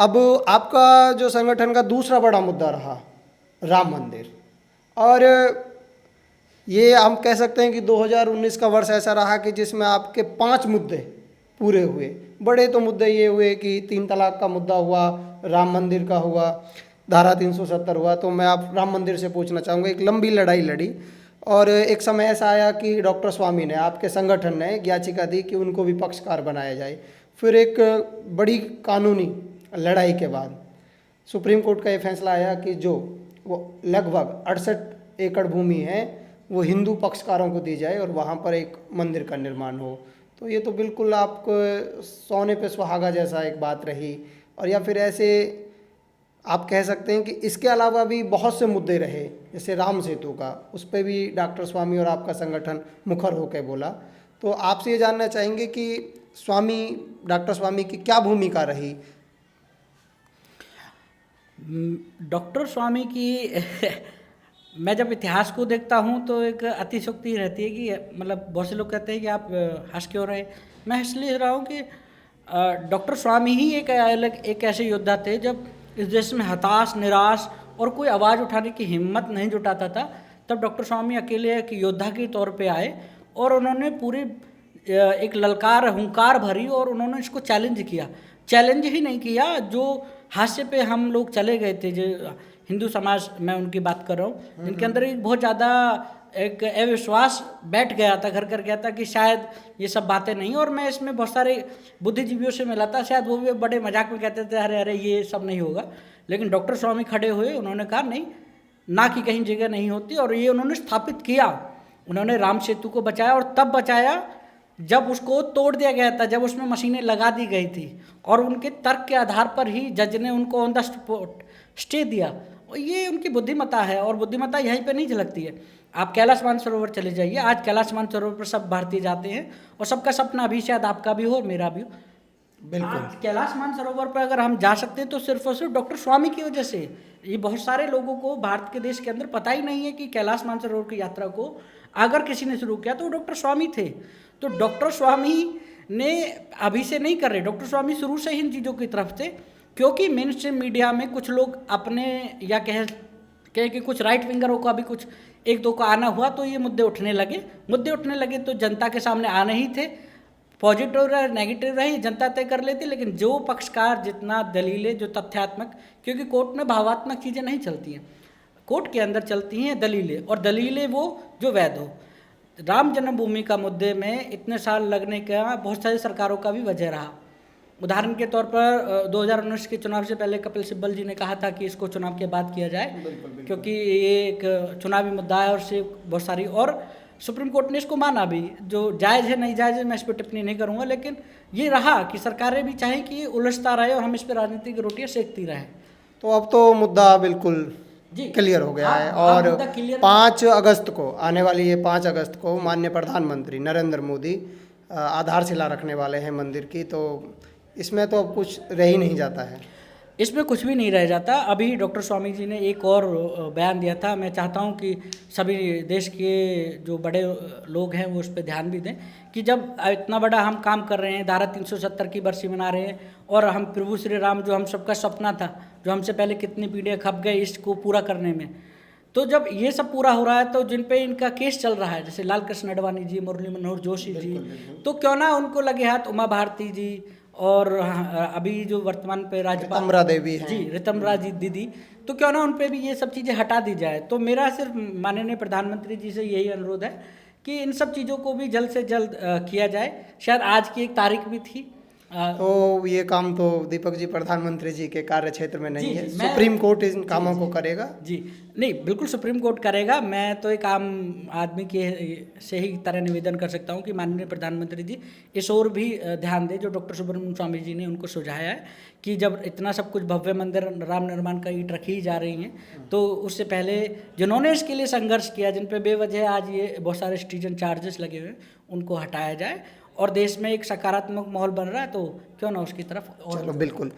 अब आपका जो संगठन का दूसरा बड़ा मुद्दा रहा राम मंदिर, और ये हम कह सकते हैं कि 2019 का वर्ष ऐसा रहा कि जिसमें आपके 5 मुद्दे पूरे हुए। बड़े तो मुद्दे ये हुए कि 3 तलाक का मुद्दा हुआ, राम मंदिर का हुआ, धारा 370 हुआ। तो मैं आप राम मंदिर से पूछना चाहूँगा, एक लंबी लड़ाई लड़ी और एक समय ऐसा आया कि डॉक्टर स्वामी ने, आपके संगठन ने एक याचिका दी कि उनको विपक्षकार बनाया जाए। फिर एक बड़ी कानूनी लड़ाई के बाद सुप्रीम कोर्ट का ये फैसला आया कि जो वो लगभग 68 एकड़ भूमि है वो हिंदू पक्षकारों को दी जाए और वहाँ पर एक मंदिर का निर्माण हो। तो ये तो बिल्कुल आपको सोने पे सुहागा जैसा एक बात रही। और या फिर ऐसे आप कह सकते हैं कि इसके अलावा भी बहुत से मुद्दे रहे, जैसे राम सेतु का, उस पर भी डॉक्टर स्वामी और आपका संगठन मुखर होकर बोला। तो आपसे ये जानना चाहेंगे कि डॉक्टर स्वामी की क्या भूमिका रही? डॉक्टर स्वामी की मैं जब इतिहास को देखता हूँ तो एक अतिशयोक्ति रहती है कि मतलब बहुत से लोग कहते हैं कि आप हंस क्यों रहे। मैं इसलिए रहा हूँ कि डॉक्टर स्वामी ही एक ऐसे योद्धा थे जब इस देश में हताश, निराश और कोई आवाज़ उठाने की हिम्मत नहीं जुटाता था, तब डॉक्टर स्वामी अकेले एक योद्धा के तौर पे आए और उन्होंने पूरी एक ललकार, हुंकार भरी और उन्होंने इसको चैलेंज किया। चैलेंज ही नहीं किया, जो हाशिए पे हम लोग चले गए थे, जो हिंदू समाज, मैं उनकी बात कर रहा हूँ, जिनके अंदर एक बहुत ज़्यादा एक अविश्वास बैठ गया था, घर कर गया था कि शायद ये सब बातें नहीं। और मैं इसमें बहुत सारे बुद्धिजीवियों से मिला था, शायद वो भी बड़े मजाक में कहते थे अरे अरे ये सब नहीं होगा। लेकिन डॉक्टर स्वामी खड़े हुए, उन्होंने कहा नहीं, ना की कहीं जगह नहीं होती, और ये उन्होंने स्थापित किया। उन्होंने राम सेतु को बचाया, और तब बचाया जब उसको तोड़ दिया गया था, जब उसमें मशीनें लगा दी गई थी, और उनके तर्क के आधार पर ही जज ने उनको ऑन द स्पॉट स्टे दिया। और ये उनकी बुद्धिमत्ता है, और बुद्धिमत्ता यहीं पे नहीं झलकती है। आप कैलाश मानसरोवर चले जाइए, आज कैलाश मानसरोवर पर सब भारतीय जाते हैं, और सबका सपना भी, शायद आपका भी हो और मेरा भी हो। बिल्कुल। आज कैलाश मानसरोवर पर अगर हम जा सकते हैं तो सिर्फ और सिर्फ डॉक्टर स्वामी की वजह से। ये बहुत सारे लोगों को भारत के देश के अंदर पता ही नहीं है कि कैलाश मानसरोवर की यात्रा को अगर किसी ने शुरू किया तो वो डॉक्टर स्वामी थे। तो डॉक्टर स्वामी ने अभी से नहीं कर रहे, डॉक्टर स्वामी शुरू से ही इन चीज़ों की तरफ थे। क्योंकि मेन स्ट्रीम मीडिया में कुछ लोग अपने, या कह कि कुछ राइट विंगरों का भी कुछ एक दो का आना हुआ, तो ये मुद्दे उठने लगे तो जनता के सामने आने ही थे। पॉजिटिव रहे, नेगेटिव रहे, जनता तय कर लेती। लेकिन जो पक्षकार जितना दलीलें, जो तथ्यात्मक, क्योंकि कोर्ट में भावात्मक चीज़ें नहीं चलती हैं, कोर्ट के अंदर चलती हैं दलीलें, और दलीलें वो जो वैध हो। राम जन्मभूमि का मुद्दे में इतने साल लगने का बहुत सारी सरकारों का भी वजह रहा। उदाहरण के तौर पर 2019 के चुनाव से पहले कपिल सिब्बल जी ने कहा था कि इसको चुनाव के बाद किया जाए, क्योंकि ये एक चुनावी मुद्दा है, और से बहुत सारी, और सुप्रीम कोर्ट ने इसको माना भी। जो जायज़ है नहीं जायज़ है मैं इस पर टिप्पणी नहीं करूँगा, लेकिन ये रहा कि सरकारें भी चाहें कि ये उलझता रहे और हम इस पर राजनीतिक रोटियाँ सेकती रहें। तो अब तो मुद्दा बिल्कुल क्लियर हो गया है। और 5 अगस्त को, आने वाली ये 5 अगस्त को माननीय प्रधानमंत्री नरेंद्र मोदी आधारशिला रखने वाले हैं मंदिर की। तो इसमें तो अब कुछ रह ही नहीं जाता है। इसमें कुछ भी नहीं रह जाता। अभी डॉक्टर स्वामी जी ने एक और बयान दिया था, मैं चाहता हूं कि सभी देश के जो बड़े लोग हैं वो उस पर ध्यान भी दें कि जब इतना बड़ा हम काम कर रहे हैं, धारा 370 की बरसी मना रहे हैं, और हम प्रभु श्री राम, जो हम सबका सपना था, जो हमसे पहले कितनी पीढ़ियाँ खप गए इसको पूरा करने में, तो जब ये सब पूरा हो रहा है, तो जिन पे इनका केस चल रहा है, जैसे लाल कृष्ण अडवाणी जी, मुरली मनोहर जोशी जी, तो क्यों ना उनको लगे हाथ उमा भारती जी, और अभी जो वर्तमान पे राज्यपाल ऋतम्बरा देवी हैं जी, ऋतम्बरा जी दीदी, तो क्यों ना उन पे भी ये सब चीज़ें हटा दी जाए। तो मेरा सिर्फ माननीय प्रधानमंत्री जी से यही अनुरोध है कि इन सब चीज़ों को भी जल्द से जल्द किया जाए। शायद आज की एक तारीख भी थी। तो ये काम तो दीपक जी प्रधानमंत्री जी के कार्य क्षेत्र में नहीं है, मैं सुप्रीम कोर्ट इन कामों को करेगा। जी नहीं, बिल्कुल सुप्रीम कोर्ट करेगा। मैं तो एक आम आदमी के से ही तरह निवेदन कर सकता हूं कि माननीय प्रधानमंत्री जी इस ओर भी ध्यान दें, जो डॉक्टर सुब्रमण्यम स्वामी जी ने उनको सुझाया है कि जब इतना सब कुछ भव्य मंदिर राम निर्माण का ईंट रखी जा रही हैं, तो उससे पहले जिन्होंने इसके लिए संघर्ष किया, जिन पे बेवजह आज ये बहुत सारे सिटीजन चार्जेस लगे हुए हैं, उनको हटाया जाए, और देश में एक सकारात्मक माहौल बन रहा है, तो क्यों ना उसकी तरफ। चलो बिल्कुल।